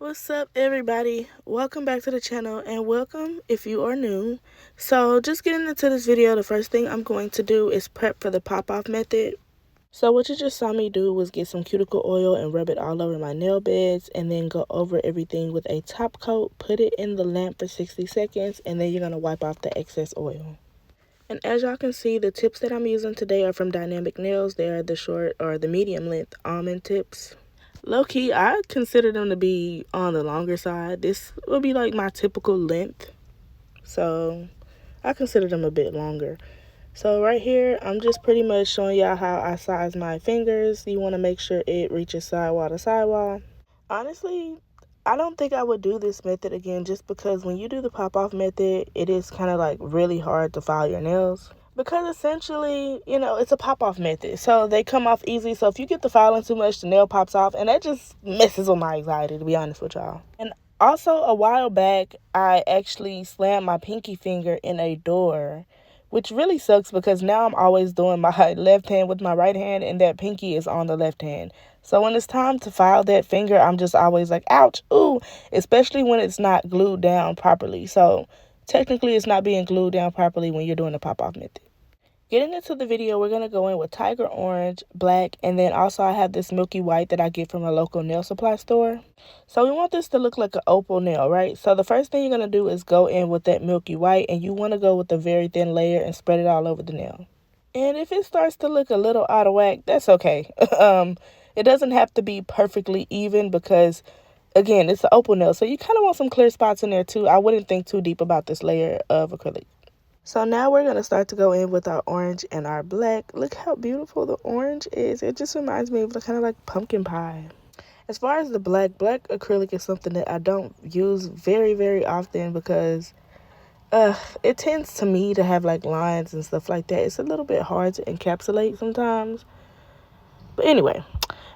What's up, everybody? Welcome back to the channel, and welcome if you are new. So just getting into this video, the first thing I'm going to do is prep for the pop-off method. So what you just saw me do was get some cuticle oil and rub it all over my nail beds, and then go over everything with a top coat, put it in the lamp for 60 seconds, and then you're going to wipe off the excess oil. And as y'all can see, the tips that I'm using today are from Dynamic Nails. They are the short or the medium length almond tips. Low-key, I consider them to be on the longer side. This will be like my typical length. So I consider them a bit longer. So right here, I'm just pretty much showing y'all how I size my fingers. You want to make sure it reaches sidewall to sidewall. Honestly, I don't think I would do this method again, just because when you do the pop-off method, it is kind of like really hard to file your nails. Because essentially, it's a pop-off method. So they come off easy. So if you get the filing too much, the nail pops off. And that just messes with my anxiety, to be honest with y'all. And also, a while back, I actually slammed my pinky finger in a door, which really sucks because now I'm always doing my left hand with my right hand, and that pinky is on the left hand. So when it's time to file that finger, I'm just always like, ouch, ooh, especially when it's not glued down properly. So technically, it's not being glued down properly when you're doing the pop-off method. Getting into the video, we're going to go in with tiger orange, black, and then also I have this milky white that I get from a local nail supply store. So we want this to look like an opal nail, right? So the first thing you're going to do is go in with that milky white, and you want to go with a very thin layer and spread it all over the nail. And if it starts to look a little out of whack, that's okay. It doesn't have to be perfectly even because, again, it's an opal nail. So you kind of want some clear spots in there too. I wouldn't think too deep about this layer of acrylic. So now we're going to start to go in with our orange and our black. Look how beautiful the orange is. It just reminds me of kind of like pumpkin pie. As far as the black acrylic is something that I don't use very, very often because it tends to me to have like lines and stuff like that. It's a little bit hard to encapsulate sometimes. But anyway,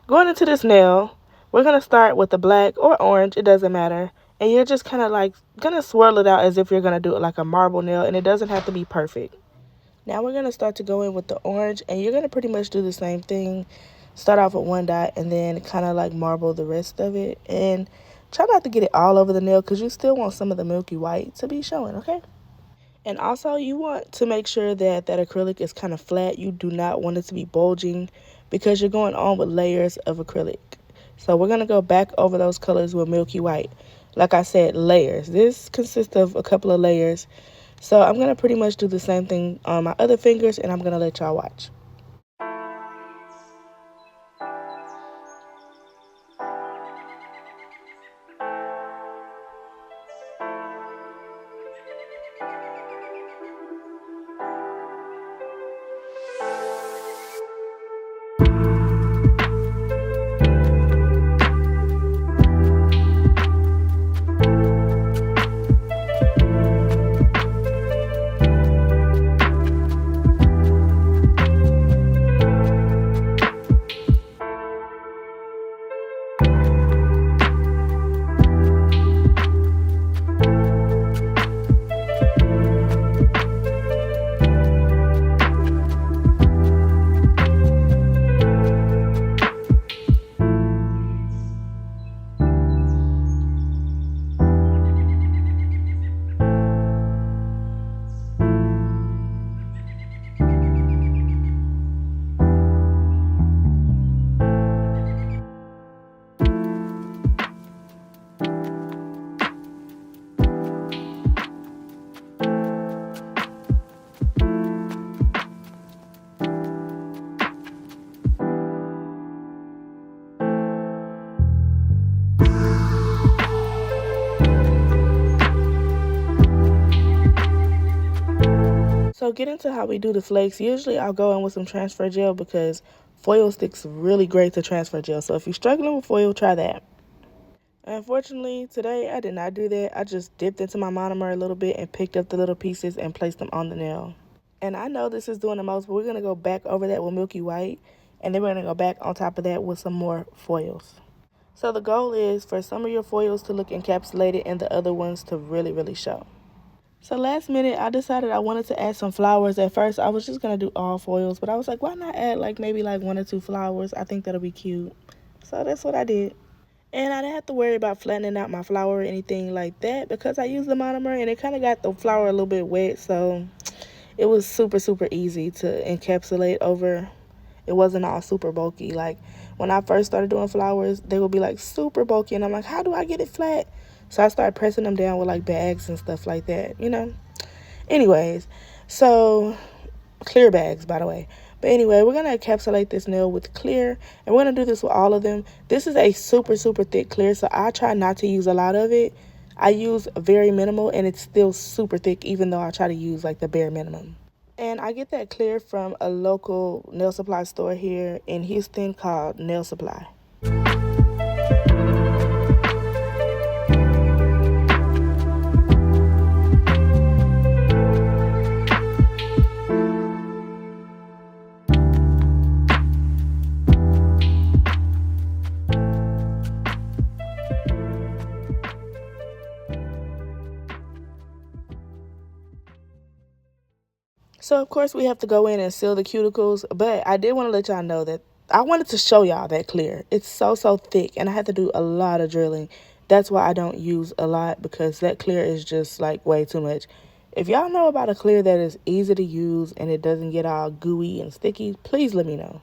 going into this nail, we're going to start with the black or orange. It doesn't matter. And you're just kind of like going to swirl it out as if you're going to do it like a marble nail. And it doesn't have to be perfect. Now we're going to start to go in with the orange. And you're going to pretty much do the same thing. Start off with one dot and then kind of like marble the rest of it. And try not to get it all over the nail because you still want some of the milky white to be showing, okay? And also you want to make sure that that acrylic is kind of flat. You do not want it to be bulging because you're going on with layers of acrylic. So we're going to go back over those colors with milky white. Like I said, layers. This consists of a couple of layers. So I'm going to pretty much do the same thing on my other fingers, and I'm going to let y'all watch. So get into how we do the flakes. Usually I'll go in with some transfer gel because foil sticks really great to transfer gel. So if you're struggling with foil, try that. Unfortunately, today I did not do that. I just dipped into my monomer a little bit and picked up the little pieces and placed them on the nail. And I know this is doing the most, but we're going to go back over that with milky white. And then we're going to go back on top of that with some more foils. So the goal is for some of your foils to look encapsulated and the other ones to really, really show. So last minute, I decided I wanted to add some flowers. At first, I was just going to do all foils. But I was like, why not add maybe 1 or 2 flowers? I think that'll be cute. So that's what I did. And I didn't have to worry about flattening out my flour or anything like that because I used the monomer and it kind of got the flour a little bit wet. So it was super, super easy to encapsulate over. It wasn't all super bulky. Like when I first started doing flowers, they would be like super bulky. And I'm like, how do I get it flat? So I started pressing them down with like bags and stuff like that, you know? Anyways, so clear bags, by the way. But anyway, we're going to encapsulate this nail with clear, and we're going to do this with all of them. This is a super, super thick clear, so I try not to use a lot of it. I use very minimal, and it's still super thick, even though I try to use like the bare minimum. And I get that clear from a local nail supply store here in Houston called Nail Supply. So, of course, we have to go in and seal the cuticles, but I did want to let y'all know that I wanted to show y'all that clear. It's so, so thick, and I had to do a lot of drilling. That's why I don't use a lot, because that clear is just, like, way too much. If y'all know about a clear that is easy to use and it doesn't get all gooey and sticky, please let me know.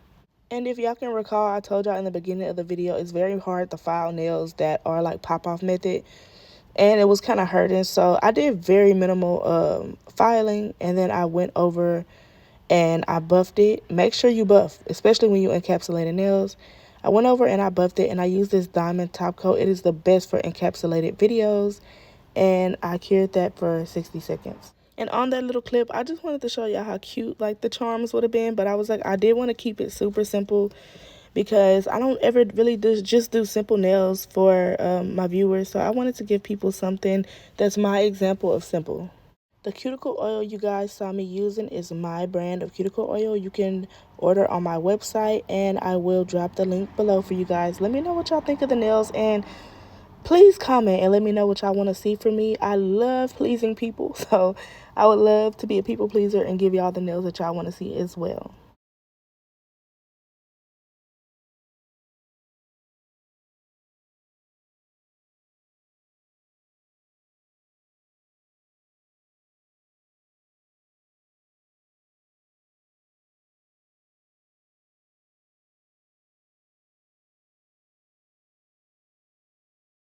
And if y'all can recall, I told y'all in the beginning of the video, it's very hard to file nails that are, like, pop-off method. And it was kind of hurting, so I did very minimal filing, and then I went over and I buffed it. Make sure you buff, especially when you encapsulate nails. I went over and I buffed it, and I used this diamond top coat. It is the best for encapsulated videos, and I cured that for 60 seconds. And on that little clip, I just wanted to show y'all how cute like the charms would have been, but I was like, I did want to keep it super simple because I don't ever really just do simple nails for my viewers. So I wanted to give people something that's my example of simple. The cuticle oil you guys saw me using is my brand of cuticle oil. You can order on my website, and I will drop the link below for you guys. Let me know what y'all think of the nails, and please comment and let me know what y'all want to see from me. I love pleasing people, so I would love to be a people pleaser and give y'all the nails that y'all want to see as well.